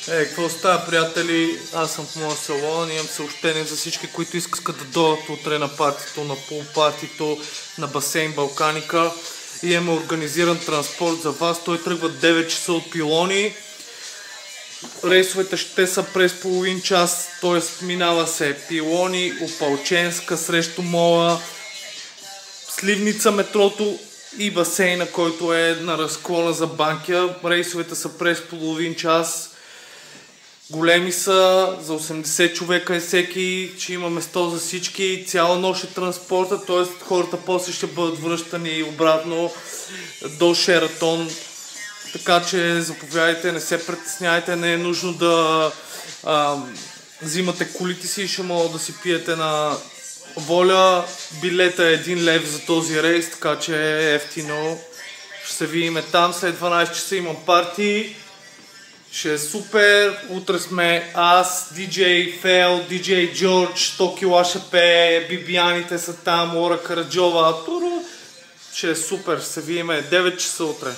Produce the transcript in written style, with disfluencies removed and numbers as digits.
Какво става, приятели? Аз съм в моя салон и имам съобщение за всички, които искат да дойдат утре на партито, на пул-партито, на басейн Балканика. И имаме организиран транспорт за вас. Той тръгва 9 часа от Пилони. Рейсовете ще са през половин час, т.е. минава се Пилони, Опалченска срещу мола, Сливница метрото и басейна, който е на разклона за Банкя. Рейсовете са през половин час. Големи са, за 80 човека е всеки, че има место за всички, цяла нощ е транспорта, т.е. хората после ще бъдат връщани обратно до Шератон. Така че заповядайте, не се притесняйте, не е нужно да взимате колите си, ще могат да си пиете на воля. Билета е 1 лев за този рейс, така че е ефтино. Ще се видим там, след 12 часа имам парти. Ще е супер, утре сме аз, DJ Фел, DJ Джордж, Токи Лашепе, Бибияните са там, Лора Караджова, ще е супер, ще се видим 9 часа утре.